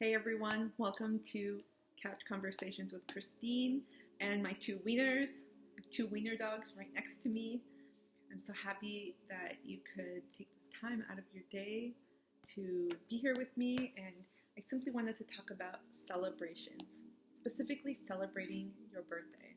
Hey everyone, welcome to Couch Conversations with Christine and my two wiener dogs right next to me. I'm so happy that you could take this time out of your day to be here with me, and I simply wanted to talk about celebrations, specifically celebrating your birthday.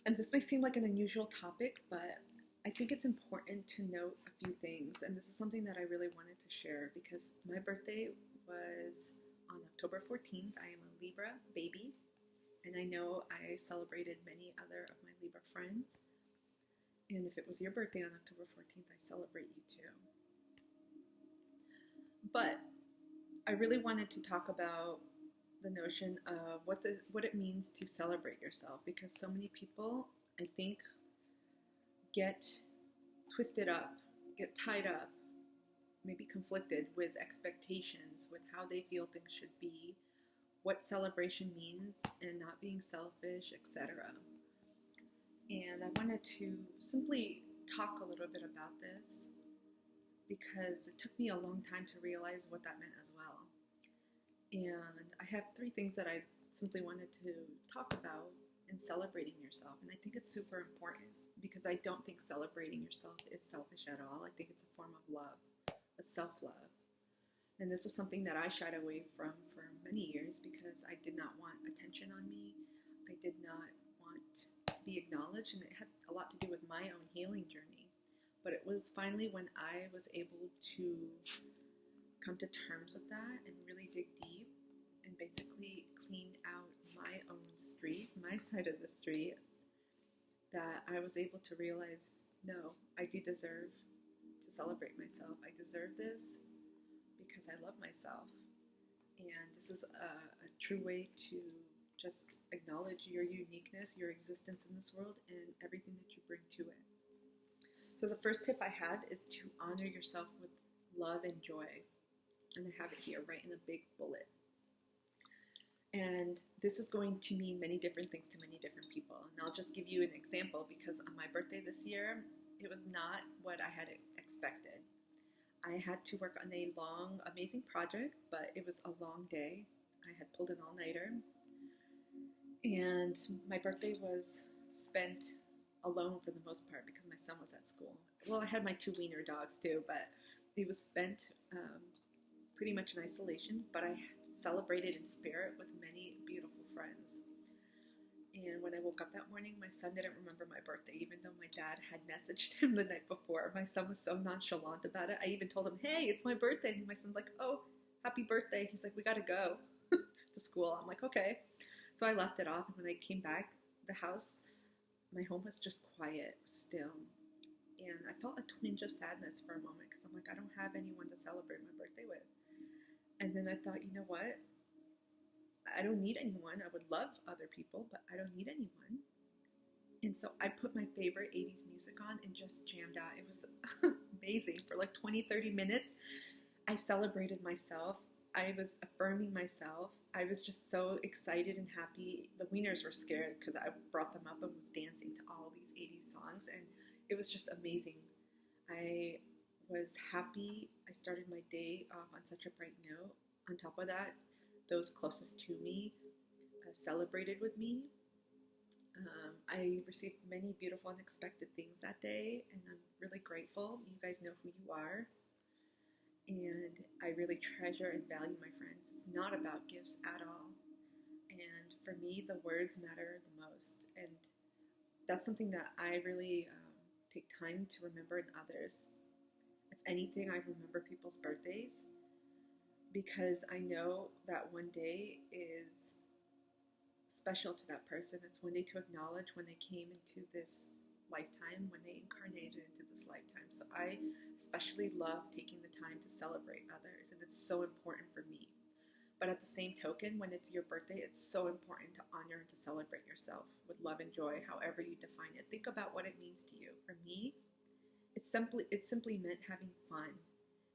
And this may seem like an unusual topic, but I think it's important to note a few things, and this is something that I really wanted to share because my birthday was on October 14th. I am a Libra baby, and I know I celebrated many other of my Libra friends. And if it was your birthday on October 14th, I celebrate you too. But I really wanted to talk about the notion of what it means to celebrate yourself, because so many people, I think, get twisted up, get tied up, maybe conflicted with expectations, with how they feel things should be, what celebration means, and not being selfish, etc. And I wanted to simply talk a little bit about this because it took me a long time to realize what that meant as well. And I have three things that I simply wanted to talk about in celebrating yourself. And I think it's super important because I don't think celebrating yourself is selfish at all. I think it's a form of love, a self-love. And this is something that I shied away from for many years because I did not want attention on me. I did not want to be acknowledged, and it had a lot to do with my own healing journey. But it was finally when I was able to come to terms with that and really dig deep and basically clean out my own street, my side of the street, that I was able to realize, no, I do deserve to celebrate myself. I deserve this because I love myself. And this is a true way to just acknowledge your uniqueness, your existence in this world, and everything that you bring to it. So the first tip I have is to honor yourself with love and joy. And I have it here, right in a big bullet. And this is going to mean many different things to many different people. And I'll just give you an example because on my birthday this year, it was not what I had expected. I had to work on a long, amazing project, but it was a long day. I had pulled an all-nighter. And my birthday was spent alone for the most part because my son was at school. Well, I had my two wiener dogs too, but it was spent pretty much in isolation, but I celebrated in spirit with many beautiful friends. And when I woke up that morning, my son didn't remember my birthday, even though my dad had messaged him the night before. My son was so nonchalant about it. I even told him, hey, it's my birthday. And my son's like, oh, happy birthday. He's like, we got to go to school. I'm like, okay. So I left it off. And when I came back, my home was just quiet, still. And I felt a twinge of sadness for a moment because I'm like, I don't have anyone to celebrate my birthday with. And then I thought, you know what? I don't need anyone. I would love other people, but I don't need anyone. And so I put my favorite 80s music on and just jammed out. It was amazing. For like 20, 30 minutes, I celebrated myself. I was affirming myself. I was just so excited and happy. The wieners were scared because I brought them up and was dancing to all these 80s songs. And it was just amazing. I was happy. I started my day off on such a bright note. On top of that, those closest to me celebrated with me. I received many beautiful unexpected things that day, and I'm really grateful. You guys know who you are, and I really treasure and value my friends. It's not about gifts at all, and for me, the words matter the most, and that's something that I really take time to remember in others. If anything, I remember people's birthdays because I know that one day is special to that person. It's one day to acknowledge when they came into this lifetime, when they incarnated into this lifetime. So I especially love taking the time to celebrate others, and it's so important for me. But at the same token, when it's your birthday, it's so important to honor and to celebrate yourself with love and joy, however you define it. Think about what it means to you. For me, it simply meant having fun.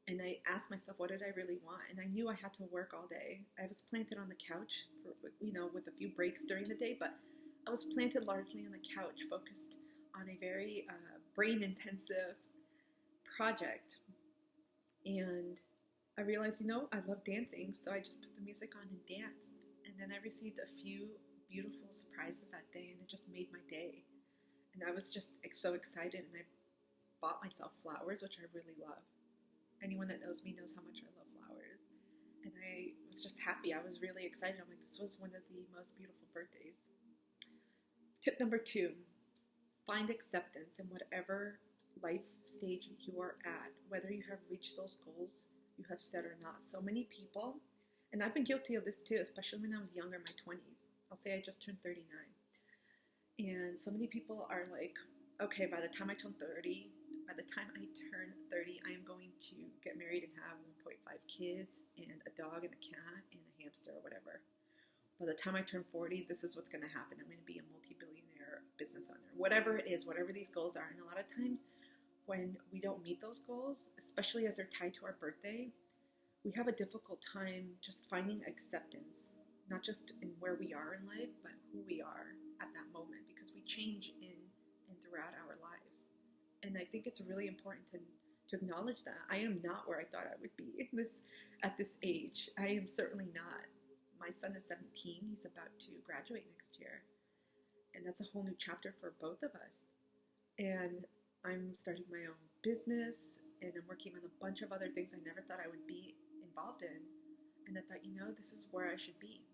And I asked myself, what did I really want? And I knew I had to work all day. I was planted on the couch for, with a few breaks during the day, but I was planted largely on the couch, focused on a very brain-intensive project. And I realized, I love dancing, so I just put the music on and danced. And then I received a few beautiful surprises that day, and it just made my day. And I was just so excited, and I bought myself flowers, which I really love. Anyone that knows me knows how much I love flowers. And I was just happy. I was really excited. I'm like, this was one of the most beautiful birthdays. Tip number 2, find acceptance in whatever life stage you are at, whether you have reached those goals you have set or not. So many people, and I've been guilty of this too, especially when I was younger, in my 20s. I'll say I just turned 39. And so many people are like, okay, by the time I turn 30, I am going to get married and have 1.5 kids and a dog and a cat and a hamster or whatever. By the time I turn 40, this is what's going to happen. I'm going to be a multi-billionaire business owner. Whatever it is, whatever these goals are. And a lot of times when we don't meet those goals, especially as they're tied to our birthday, we have a difficult time just finding acceptance, not just in where we are in life, but who we are at that moment, because we change in and throughout our lives. And I think it's really important to acknowledge that. I am not where I thought I would be at this age. I am certainly not. My son is 17. He's about to graduate next year. And that's a whole new chapter for both of us. And I'm starting my own business, and I'm working on a bunch of other things I never thought I would be involved in. And I thought, this is where I should be.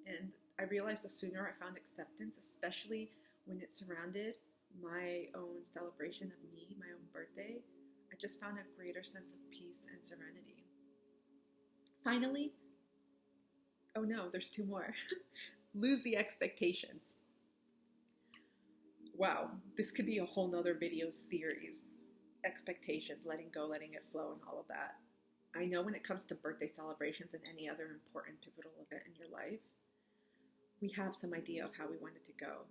And I realized the sooner I found acceptance, especially when it surrounded my own celebration of me, my own birthday, I just found a greater sense of peace and serenity. Finally, oh no, there's 2 more. Lose the expectations. Wow, this could be a whole nother video series. Expectations, letting go, letting it flow, and all of that. I know when it comes to birthday celebrations and any other important pivotal event in your life, we have some idea of how we want it to go.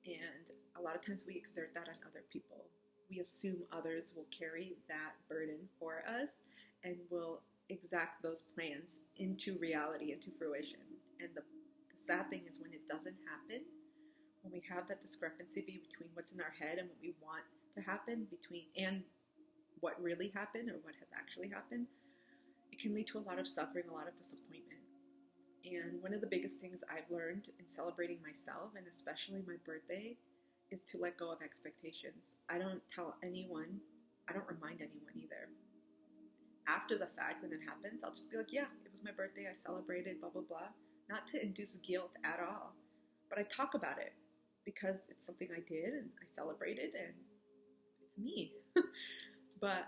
And a lot of times we exert that on other people. We assume others will carry that burden for us and will exact those plans into reality, into fruition. And the sad thing is when it doesn't happen, when we have that discrepancy between what's in our head and what we want to happen and what really happened or what has actually happened, it can lead to a lot of suffering, a lot of disappointment. And one of the biggest things I've learned in celebrating myself, and especially my birthday, is to let go of expectations. I don't tell anyone, I don't remind anyone either. After the fact, when it happens, I'll just be like, yeah, it was my birthday, I celebrated, blah, blah, blah. Not to induce guilt at all, but I talk about it because it's something I did and I celebrated and it's me. But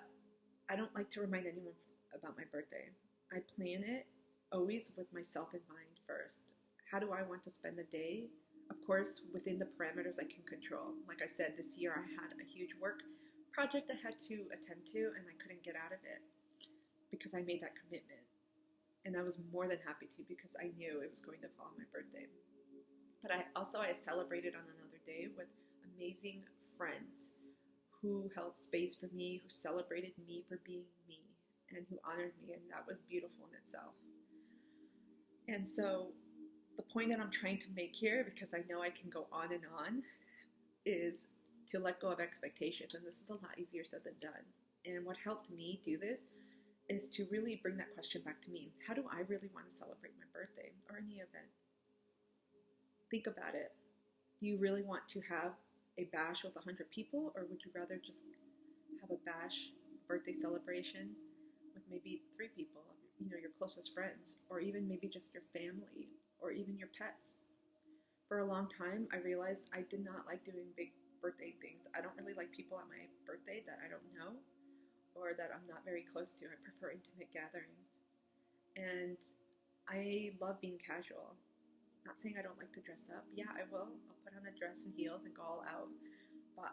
I don't like to remind anyone about my birthday. I plan it always with myself in mind first. How do I want to spend the day? Of course, within the parameters I can control. Like I said, this year I had a huge work project I had to attend to and I couldn't get out of it because I made that commitment. And I was more than happy to because I knew it was going to fall on my birthday. But I celebrated on another day with amazing friends who held space for me, who celebrated me for being me, and who honored me, and that was beautiful in itself. And so the point that I'm trying to make here, because I know I can go on and on, is to let go of expectations, and this is a lot easier said than done. And what helped me do this is to really bring that question back to me. How do I really want to celebrate my birthday or any event? Think about it. Do you really want to have a bash with 100 people, or would you rather just have a bash birthday celebration with maybe 3 people, your closest friends, or even maybe just your family, or even your pets? For a long time, I realized I did not like doing big birthday things. I don't really like people at my birthday that I don't know, or that I'm not very close to. I prefer intimate gatherings. And I love being casual. Not saying I don't like to dress up. Yeah, I will. I'll put on a dress and heels and go all out. But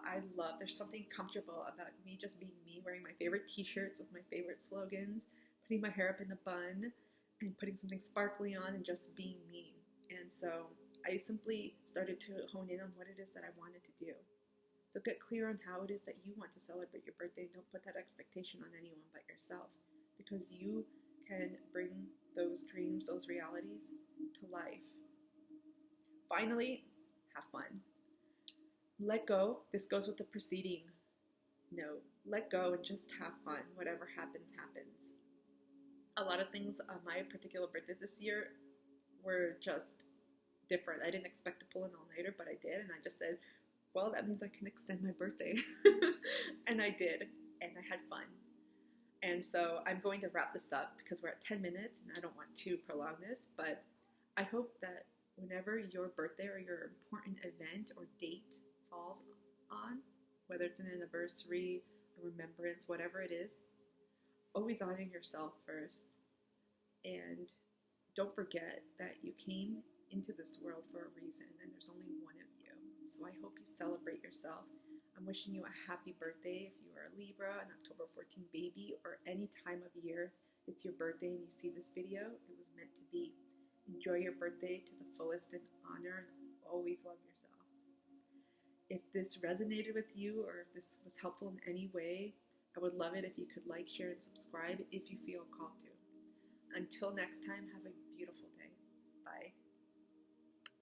there's something comfortable about me just being me, wearing my favorite t-shirts with my favorite slogans, putting my hair up in a bun, and putting something sparkly on and just being me. And so I simply started to hone in on what it is that I wanted to do. So get clear on how it is that you want to celebrate your birthday. Don't put that expectation on anyone but yourself, because you can bring those dreams, those realities to life. Finally, have fun. Let go. This goes with the preceding note. Let go and just have fun. Whatever happens, happens. A lot of things on my particular birthday this year were just different. I didn't expect to pull an all-nighter, but I did, and I just said, well, that means I can extend my birthday. And I did, and I had fun. And so I'm going to wrap this up because we're at 10 minutes and I don't want to prolong this, but I hope that whenever your birthday or your important event or date falls on, whether it's an anniversary, a remembrance, whatever it is, always honor yourself first. And don't forget that you came into this world for a reason and there's only one of you. So I hope you celebrate yourself. I'm wishing you a happy birthday if you are a Libra, an October 14 baby, or any time of year it's your birthday and you see this video. It was meant to be. Enjoy your birthday to the fullest and honor and always love yourself. If this resonated with you or if this was helpful in any way, I would love it if you could like, share, and subscribe if you feel called to. Until next time, have a